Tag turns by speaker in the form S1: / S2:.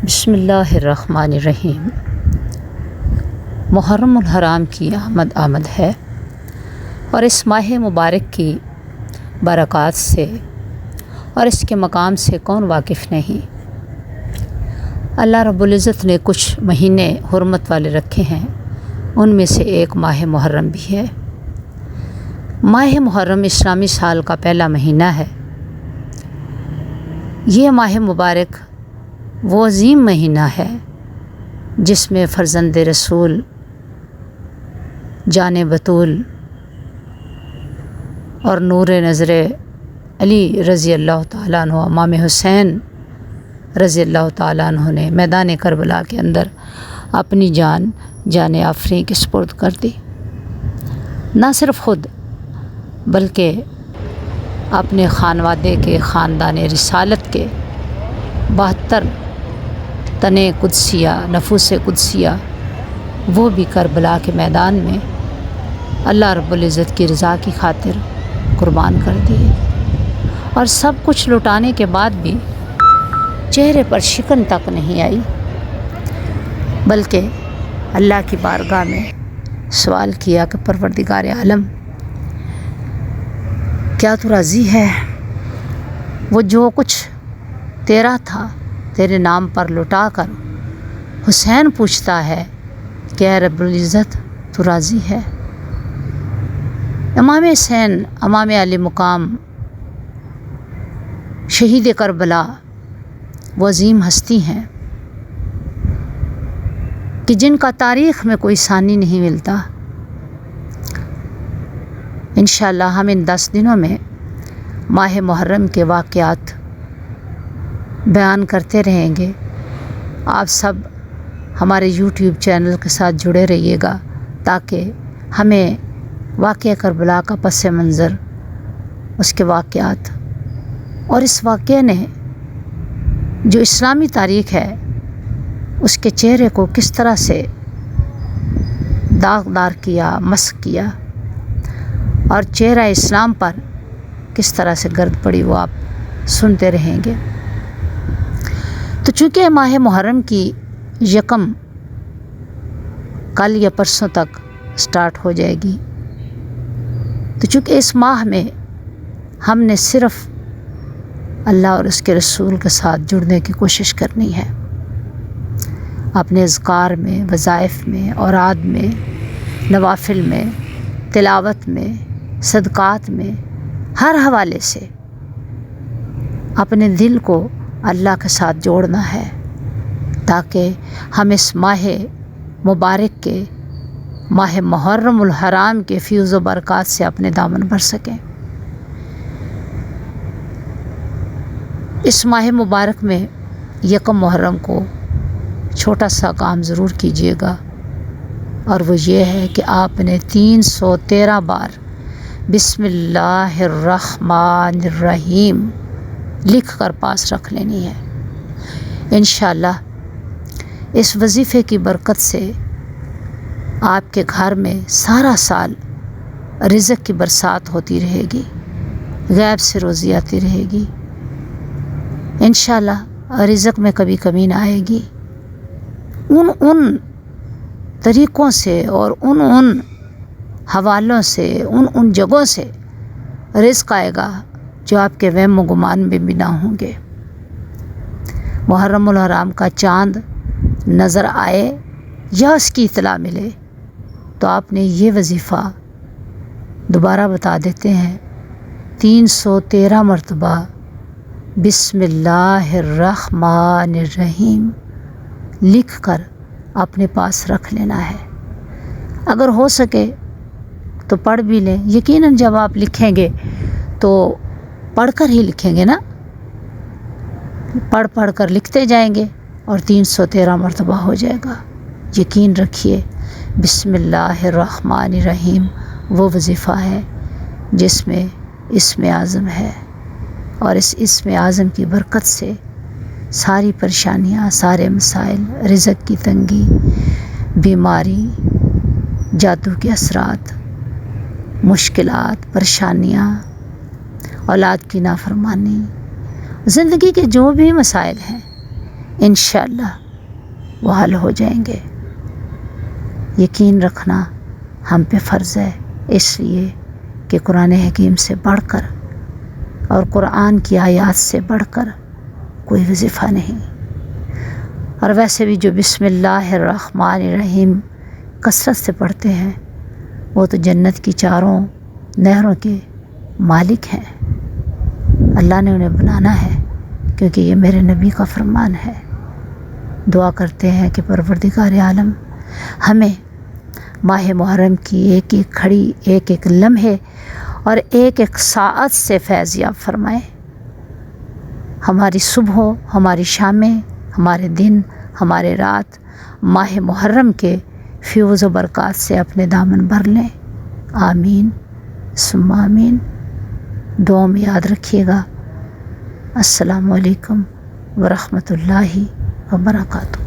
S1: بسم اللہ الرحمن الرحیم۔ محرم الحرام کی آمد ہے اور اس ماہ مبارک کی برکات سے اور اس کے مقام سے کون واقف نہیں۔ اللہ رب العزت نے کچھ مہینے حرمت والے رکھے ہیں، ان میں سے ایک ماہ محرم بھی ہے۔ ماہ محرم اسلامی سال کا پہلا مہینہ ہے۔ یہ ماہ مبارک وہ عظیم مہینہ ہے جس میں فرزند رسول جان بطول اور نور نظر علی رضی اللہ تعالیٰ عنہ امام حسین رضی اللہ تعالیٰ عنہ نے میدان کربلا کے اندر اپنی جان آفریں کے سپرد کر دی۔ نہ صرف خود بلکہ اپنے خانوادے کے خاندان رسالت کے 72 تنے قدسیہ نفوس قدسیہ وہ بھی کربلا کے میدان میں اللہ رب العزت کی رضا کی خاطر قربان کر دیے، اور سب کچھ لٹانے کے بعد بھی چہرے پر شکن تک نہیں آئی، بلکہ اللہ کی بارگاہ میں سوال کیا کہ پروردگار عالم، کیا تو راضی ہے؟ وہ جو کچھ تیرا تھا تیرے نام پر لٹا کر حسین پوچھتا ہے کہ اے رب العزت تو راضی ہے؟ امام حسین امام علی مقام شہید کربلا وہ عظیم ہستی ہیں کہ جن کا تاریخ میں کوئی ثانی نہیں ملتا۔ انشاءاللہ ہم ان 10 دنوں میں ماہ محرم کے واقعات بیان کرتے رہیں گے۔ آپ سب ہمارے یوٹیوب چینل کے ساتھ جڑے رہیے گا تاکہ ہمیں واقعہ کربلا کا پس منظر، اس کے واقعات اور اس واقعے نے جو اسلامی تاریخ ہے اس کے چہرے کو کس طرح سے داغدار کیا، مسخ کیا، اور چہرہ اسلام پر کس طرح سے گرد پڑی، وہ آپ سنتے رہیں گے۔ تو چونکہ ماہ محرم کی یکم کل یا پرسوں تک سٹارٹ ہو جائے گی، تو چونکہ اس ماہ میں ہم نے صرف اللہ اور اس کے رسول کے ساتھ جڑنے کی کوشش کرنی ہے، اپنے اذکار میں، وظائف میں، اوراد میں، نوافل میں، تلاوت میں، صدقات میں، ہر حوالے سے اپنے دل کو اللہ کے ساتھ جوڑنا ہے تاکہ ہم اس ماہ مبارک کے ماہ محرم الحرام کے فیض و برکات سے اپنے دامن بھر سکیں۔ اس ماہ مبارک میں یکم محرم کو چھوٹا سا کام ضرور کیجیے گا، اور وہ یہ ہے کہ آپ نے 313 بار بسم اللہ الرحمن الرحیم لکھ کر پاس رکھ لینی ہے۔ انشاءاللہ اس وظیفے کی برکت سے آپ کے گھر میں سارا سال رزق کی برسات ہوتی رہے گی، غیب سے روزی آتی رہے گی، انشاءاللہ رزق میں کبھی کمی نہ آئے گی۔ ان طریقوں سے اور ان حوالوں سے، ان جگہوں سے رزق آئے گا جو آپ کے وہم و گمان میں بھی نہ ہوں گے۔ محرم الحرام کا چاند نظر آئے یا اس کی اطلاع ملے تو آپ نے یہ وظیفہ دوبارہ بتا دیتے ہیں، 313 مرتبہ بسم اللہ الرحمن الرحیم لکھ کر اپنے پاس رکھ لینا ہے۔ اگر ہو سکے تو پڑھ بھی لیں، یقیناً جب آپ لکھیں گے تو پڑھ کر ہی لکھیں گے نا، پڑھ کر لکھتے جائیں گے اور 313 مرتبہ ہو جائے گا۔ یقین رکھیے بسم اللہ الرحمن الرحیم وہ وظیفہ ہے جس میں اسم اعظم ہے، اور اس اسم اعظم کی برکت سے ساری پریشانیاں، سارے مسائل، رزق کی تنگی، بیماری، جادو کے اثرات، مشکلات، پریشانیاں، اولاد کی نافرمانی، زندگی کے جو بھی مسائل ہیں انشاءاللہ وہ حل ہو جائیں گے۔ یقین رکھنا ہم پہ فرض ہے، اس لیے کہ قرآن حکیم سے بڑھ کر اور قرآن کی آیات سے بڑھ کر کوئی وظیفہ نہیں۔ اور ویسے بھی جو بسم اللہ الرحمن الرحیم کثرت سے پڑھتے ہیں وہ تو جنت کی چاروں نہروں کے مالک ہیں۔ اللہ نے انہیں بنانا ہے کیونکہ یہ میرے نبی کا فرمان ہے۔ دعا کرتے ہیں کہ پروردگار عالم ہمیں ماہ محرم کی ایک ایک گھڑی، ایک ایک لمحے اور ایک ایک ساعت سے فیض یاب فرمائے۔ ہماری صبح، ہماری شامیں، ہمارے دن، ہمارے رات ماہ محرم کے فیوز و برکات سے اپنے دامن بھر لیں۔ آمین ثم آمین۔ دعا میں یاد رکھیے گا۔ السلام علیکم ورحمۃ اللہ وبرکاتہ۔